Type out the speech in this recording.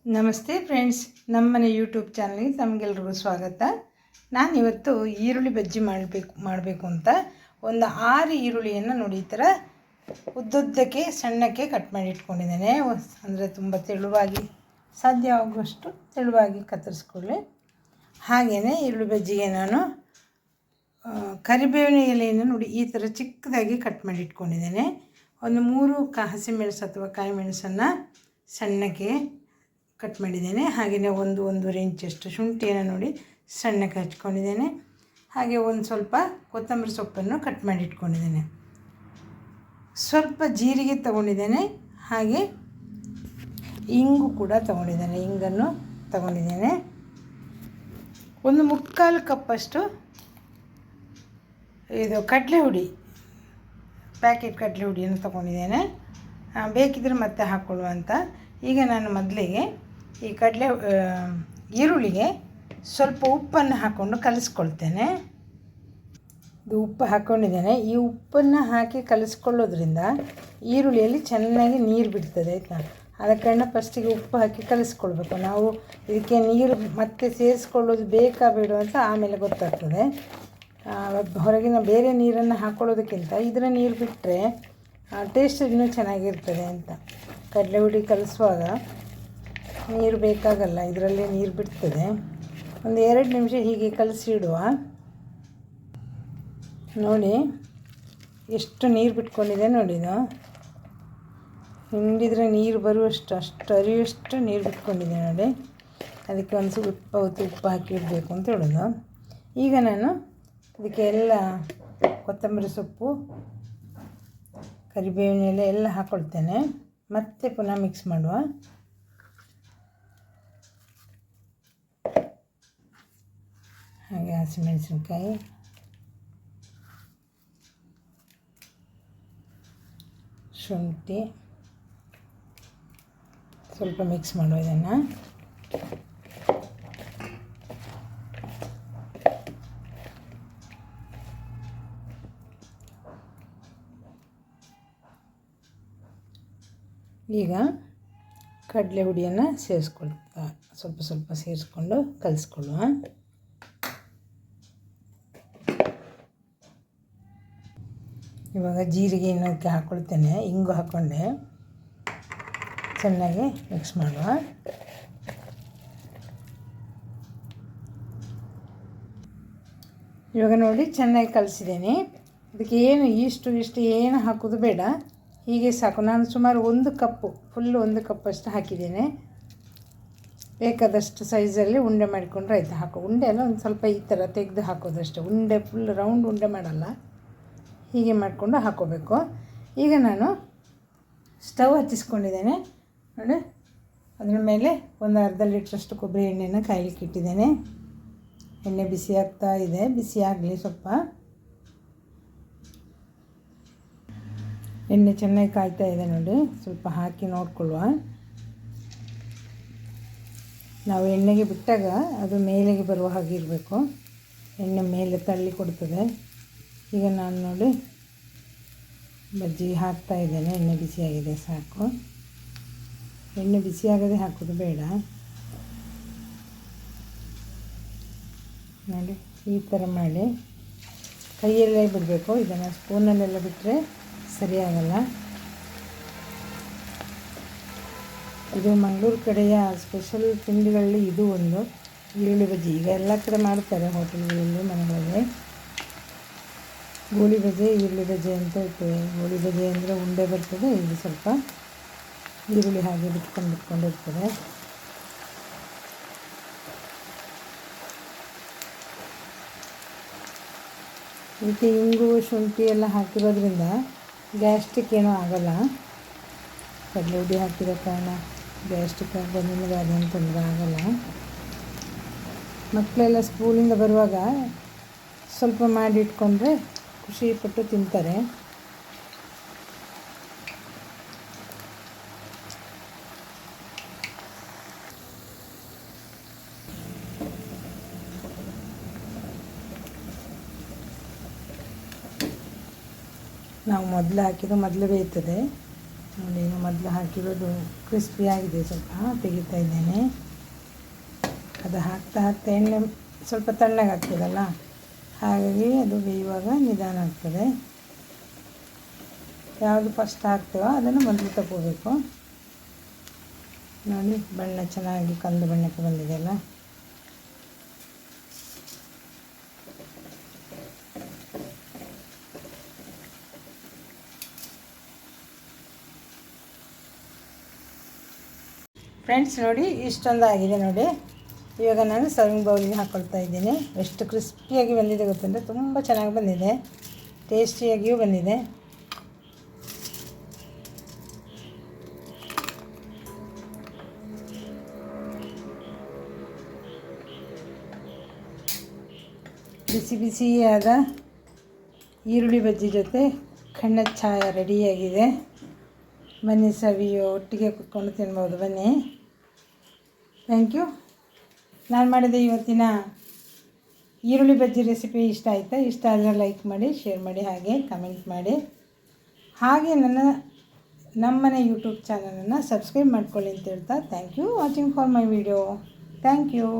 ನಮಸ್ತೆ ಫ್ರೆಂಡ್ಸ್, ನಮ್ಮನೆ ಯೂಟ್ಯೂಬ್ ಚಾನಲ್ಗೆ ತಮಗೆಲ್ರಿಗೂ ಸ್ವಾಗತ. ನಾನಿವತ್ತು ಈರುಳ್ಳಿ ಬಜ್ಜಿ ಮಾಡಬೇಕು ಅಂತ ಒಂದು 6 ಈರುಳ್ಳಿಯನ್ನು ನೋಡಿ ಈ ಥರ ಉದ್ದುದ್ದಕ್ಕೆ ಸಣ್ಣಕ್ಕೆ ಕಟ್ ಮಾಡಿ ಇಟ್ಕೊಂಡಿದ್ದೇನೆ. ಅಂದರೆ ತುಂಬ ತೆಳುವಾಗಿ ಸಾಧ್ಯ ಆಗುವಷ್ಟು ತೆಳುವಾಗಿ ಕತ್ತರಿಸ್ಕೊಳ್ಳಿ. ಹಾಗೆಯೇ ಈರುಳ್ಳಿ ಬಜ್ಜಿಗೆ ನಾನು ಕರಿಬೇವಿನ ಎಲೆಯನ್ನು ನೋಡಿ ಈ ಥರ ಚಿಕ್ಕದಾಗಿ ಕಟ್ ಮಾಡಿ ಇಟ್ಕೊಂಡಿದ್ದೇನೆ. ಒಂದು 3 ಹಸಿಮೆಣಸು ಅಥವಾ ಕಾಯಿ ಮೆಣಸನ್ನು ಸಣ್ಣಕ್ಕೆ ಕಟ್ ಮಾಡಿದ್ದೇನೆ. ಹಾಗೆಯೇ ಒಂದೂವರೆ ಇಂಚಷ್ಟು ಶುಂಠಿಯನ್ನು ನೋಡಿ ಸಣ್ಣಕ್ಕೆ ಹಚ್ಕೊಂಡಿದ್ದೇನೆ. ಹಾಗೆ ಒಂದು ಸ್ವಲ್ಪ ಕೊತ್ತಂಬರಿ ಸೊಪ್ಪನ್ನು ಕಟ್ ಮಾಡಿ ಇಟ್ಕೊಂಡಿದ್ದೇನೆ. ಸ್ವಲ್ಪ ಜೀರಿಗೆ ತಗೊಂಡಿದ್ದೇನೆ. ಹಾಗೆ ಇಂಗು ಕೂಡ ತಗೊಂಡಿದ್ದೇನೆ, ಇಂಗನ್ನು ತಗೊಂಡಿದ್ದೇನೆ. ಒಂದು 3/4 ಕಪ್ಪಷ್ಟು ಇದು ಕಡಲೆ ಹುಡಿ, ಪ್ಯಾಕೆಟ್ ಕಡಲೆ ಹುಡಿಯನ್ನು ತಗೊಂಡಿದ್ದೇನೆ. ಬೇಕಿದ್ದರೆ ಮತ್ತೆ ಹಾಕ್ಕೊಳ್ಳುವಂಥ. ಈಗ ನಾನು ಮೊದಲಿಗೆ ಈ ಈರುಳ್ಳಿಗೆ ಸ್ವಲ್ಪ ಉಪ್ಪನ್ನು ಹಾಕ್ಕೊಂಡು ಕಲಿಸ್ಕೊಳ್ತೇನೆ. ಇದು ಉಪ್ಪು ಹಾಕ್ಕೊಂಡಿದ್ದೇನೆ. ಈ ಉಪ್ಪನ್ನು ಹಾಕಿ ಕಲಿಸ್ಕೊಳ್ಳೋದ್ರಿಂದ ಈರುಳ್ಳಿಯಲ್ಲಿ ಚೆನ್ನಾಗಿ ನೀರು ಬಿಡ್ತದೆ, ಆಯಿತಾ? ಅದಕ್ಕೆ ಫಸ್ಟಿಗೆ ಉಪ್ಪು ಹಾಕಿ ಕಲಿಸ್ಕೊಳ್ಬೇಕು. ನಾವು ಇದಕ್ಕೆ ನೀರು ಮತ್ತೆ ಸೇರಿಸ್ಕೊಳ್ಳೋದು ಬೇಕಾ ಬೇಡ ಅಂತ ಆಮೇಲೆ ಗೊತ್ತಾಗ್ತದೆ. ಹೊರಗಿನ ಬೇರೆ ನೀರನ್ನು ಹಾಕ್ಕೊಳ್ಳೋದಕ್ಕಿಂತ ಇದರ ನೀರು ಬಿಟ್ಟರೆ ಟೇಸ್ಟ್ ಇನ್ನೂ ಚೆನ್ನಾಗಿರ್ತದೆ ಅಂತ. ಕಡಲೆ ಹುಡಿ ಕಲಿಸುವಾಗ ನೀರು ಬೇಕಾಗಲ್ಲ, ಇದರಲ್ಲೇ ನೀರು ಬಿಡ್ತದೆ. ಒಂದು 2 ನಿಮಿಷ ಹೀಗೆ ಕಲಸಿ ಇಡುವ. ನೋಡಿ ಎಷ್ಟು ನೀರು ಬಿಟ್ಕೊಂಡಿದೆ ನೋಡಿ. ಇದು ಹಿಂಡಿದರೆ ನೀರು ಬರುವಷ್ಟು, ಅಷ್ಟು ಅರಿಯುವಷ್ಟು ನೀರು ಬಿಟ್ಕೊಂಡಿದೆ ನೋಡಿ. ಅದಕ್ಕೆ ಒಂದು ಸ್ವಲ್ಪ ಹೊತ್ತು ಉಪ್ಪು ಹಾಕಿ ಇಡಬೇಕು ಅಂತ ಹೇಳೋದು. ಈಗ ನಾನು ಅದಕ್ಕೆ ಎಲ್ಲ ಕೊತ್ತಂಬರಿ ಸೊಪ್ಪು, ಕರಿಬೇವಿನ ಎಲೆ ಎಲ್ಲ ಹಾಕ್ಕೊಳ್ತೇನೆ. ಮತ್ತೆ ಪುನಃ ಮಿಕ್ಸ್ ಮಾಡುವ. ಹಾಗೆ ಹಸಿಮೆಣಸಿನ್ಕಾಯಿ, ಶುಂಠಿ ಸ್ವಲ್ಪ ಮಿಕ್ಸ್ ಮಾಡುವ ಇದನ್ನು. ಈಗ ಕಡಲೆ ಹುಡಿಯನ್ನು ಸೇರಿಸ್ಕೊಳ್ತಾ ಸ್ವಲ್ಪ ಸೇರಿಸ್ಕೊಂಡು ಕಲಿಸ್ಕೊಳ್ಳುವ. ಇವಾಗ ಜೀರಿಗೆಯನ್ನು ಹಾಕ್ಕೊಳ್ತೇನೆ, ಇಂಗು ಹಾಕ್ಕೊಂಡೆ. ಚೆನ್ನಾಗಿ ಮಿಕ್ಸ್ ಮಾಡುವ. ಇವಾಗ ನೋಡಿ ಚೆನ್ನಾಗಿ ಕಲಿಸಿದ್ದೇನೆ. ಅದಕ್ಕೆ ಇಷ್ಟು ಏನು ಹಾಕೋದು ಬೇಡ, ಹೀಗೆ ಸಾಕು. ನಾನು ಸುಮಾರು 1 ಕಪ್ಪು, ಫುಲ್ಲು 1 ಕಪ್ಪಷ್ಟು ಹಾಕಿದ್ದೇನೆ. ಬೇಕಾದಷ್ಟು ಸೈಜಲ್ಲಿ ಉಂಡೆ ಮಾಡಿಕೊಂಡ್ರೆ ಆಯಿತು. ಉಂಡೆ ಎಲ್ಲ ಒಂದು ಸ್ವಲ್ಪ ಈ ಥರ ತೆಗೆದು ಹಾಕೋದಷ್ಟೇ. ಉಂಡೆ ಫುಲ್ ರೌಂಡ್ ಉಂಡೆ ಮಾಡಲ್ಲ, ಹೀಗೆ ಮಾಡಿಕೊಂಡು ಹಾಕ್ಕೋಬೇಕು. ಈಗ ನಾನು ಸ್ಟವ್ ಹಚ್ಚಿಸ್ಕೊಂಡಿದ್ದೇನೆ ನೋಡಿ. ಅದರ ಮೇಲೆ ಒಂದು ಅರ್ಧ ಲೀಟ್ರಷ್ಟು ಕೊಬ್ಬರಿ ಎಣ್ಣೆಯನ್ನು ಕಾಯಲಿಕ್ಕೆ ಇಟ್ಟಿದ್ದೇನೆ. ಎಣ್ಣೆ ಬಿಸಿ ಆಗ್ತಾ ಇದೆ, ಬಿಸಿ ಆಗಲಿ ಸ್ವಲ್ಪ. ಎಣ್ಣೆ ಚೆನ್ನಾಗಿ ಕಾಯ್ತಾ ಇದೆ ನೋಡಿ. ಸ್ವಲ್ಪ ಹಾಕಿ ನೋಡ್ಕೊಳ್ಳುವ. ನಾವು ಎಣ್ಣೆಗೆ ಬಿಟ್ಟಾಗ ಅದು ಮೇಲೆಗೆ ಬರುವ ಹಾಗೆ ಇರಬೇಕು. ಎಣ್ಣೆ ಮೇಲೆ ತಳ್ಳಿ ಕೊಡ್ತದೆ. ಈಗ ನಾನು ನೋಡಿ ಬಜ್ಜಿ ಹಾಕ್ತಾ ಇದ್ದೇನೆ. ಎಣ್ಣೆ ಬಿಸಿಯಾಗಿದೆ, ಸಾಕು. ಎಣ್ಣೆ ಬಿಸಿಯಾಗದೆ ಹಾಕೋದು ಬೇಡ ನೋಡಿ. ಈ ಥರ ಮಾಡಿ ಕೈಯಲ್ಲೇ ಬಿಡಬೇಕು. ಇದನ್ನು ಸ್ಪೂನಲ್ಲೆಲ್ಲ ಬಿಟ್ಟರೆ ಸರಿಯಾಗಲ್ಲ. ಇದು ಮಂಗಳೂರು ಕಡೆಯ ಸ್ಪೆಷಲ್ ತಿಂಡಿಗಳಲ್ಲಿ ಇದು ಒಂದು ಈರುಳ್ಳಿ ಬಜ್ಜಿ. ಈಗ ಎಲ್ಲ ಕಡೆ ಮಾಡ್ತಾರೆ ಹೋಟೆಲ್ಗಳಲ್ಲಿ, ಮನೆಗಳಲ್ಲಿ. ಗೋಳಿ ಬಜೆ, ಈರುಳ್ಳಿ ಬಜೆ ಅಂತ ಇರ್ತದೆ. ಗೋಳಿ ಬಜೆ ಅಂದರೆ ಉಂಡೆ ಬರ್ತದೆ, ಇದು ಸ್ವಲ್ಪ ಈರುಳ್ಳಿ ಹಾಗೆ ಬಿಟ್ಕೊಂಡಿರ್ತದೆ. ಇದಕ್ಕೆ ಇಂಗು ಶುಂಠಿ ಎಲ್ಲ ಹಾಕಿರೋದ್ರಿಂದ ಗ್ಯಾಸ್ಟ್ರಿಕ್ ಏನೂ ಆಗೋಲ್ಲ. ಕಡಲೆ ಹುಡಿ ಹಾಕಿರೋ ಕಾರಣ ಗ್ಯಾಸ್ಟ್ರಿಕ್ ಆಗೋದು ನಿಮಗೆ ಅದೇನು ತೊಂದರೆ ಆಗೋಲ್ಲ. ಮಕ್ಕಳೆಲ್ಲ ಸ್ಕೂಲಿಂದ ಬರುವಾಗ ಸ್ವಲ್ಪ ಮಾಡಿ ಇಟ್ಕೊಂಡ್ರೆ ಖುಷಿಪಟ್ಟು ತಿಂತಾರೆ. ನಾವು ಮೊದಲು ಹಾಕಿದ್ದು ಮೊದಲು ಬೇಯ್ತದೆ ನೋಡಿ. ಮೊದಲು ಹಾಕಿರೋದು ಕ್ರಿಸ್ಪಿಯಾಗಿದೆ, ಸ್ವಲ್ಪ ತೆಗಿತಾ ಇದ್ದೇನೆ. ಅದು ಹಾಕ್ತಾ ಎಣ್ಣೆ ಸ್ವಲ್ಪ ತಣ್ಣಗಾಗ್ತದಲ್ಲ, ಹಾಗಾಗಿ ಅದು ಬೇಯುವಾಗ ನಿಧಾನ ಆಗ್ತದೆ. ಯಾವುದು ಫಸ್ಟ್ ಹಾಕ್ತೇವೋ ಅದನ್ನು ಮೊದಲು ತಗೋಬೇಕು. ನೋಡಿ ಬಣ್ಣ ಚೆನ್ನಾಗಿ ಕಂದು ಬಣ್ಣಕ್ಕೆ ಬಂದಿದೆಯಲ್ಲ. ಫ್ರೆಂಡ್ಸ್ ನೋಡಿ ಇಷ್ಟೊಂದು ಆಗಿದೆ ನೋಡಿ. ಇವಾಗ ನಾನು ಸರ್ವಿಂಗ್ ಬೌಲಿಗೆ ಹಾಕ್ಕೊಳ್ತಾ ಇದ್ದೀನಿ. ಎಷ್ಟು ಕ್ರಿಸ್ಪಿಯಾಗಿ ಬಂದಿದೆ ಗೊತ್ತಂದರೆ, ತುಂಬ ಚೆನ್ನಾಗಿ ಬಂದಿದೆ, ಟೇಸ್ಟಿಯಾಗಿಯೂ ಬಂದಿದೆ. ಬಿಸಿ ಬಿಸಿಯಾದ ಈರುಳ್ಳಿ ಬಜ್ಜಿ ಜೊತೆ ಕಣ್ಣಚ್ಚಾಯ ರೆಡಿಯಾಗಿದೆ. ಬನ್ನಿ ಸವಿಯೋ, ಒಟ್ಟಿಗೆ ಕುತ್ಕೊಂಡು ತಿನ್ಬೋದು, ಬನ್ನಿ. Thank you. ನಾನು ಮಾಡಿದ ಇವತ್ತಿನ ಈರುಳ್ಳಿ ಬಜ್ಜಿ ರೆಸಿಪಿ ಇಷ್ಟ ಆಯಿತಾ? ಇಷ್ಟ ಆದರೆ ಲೈಕ್ ಮಾಡಿ, ಶೇರ್ ಮಾಡಿ, ಹಾಗೆ ಕಮೆಂಟ್ ಮಾಡಿ. ಹಾಗೆ ನಮ್ಮನೆ ಯೂಟ್ಯೂಬ್ ಚಾನಲನ್ನು ಸಬ್ಸ್ಕ್ರೈಬ್ ಮಾಡ್ಕೊಳ್ಳಿ ಅಂತ ಹೇಳ್ತಾ, thank you watching for my video. Thank you.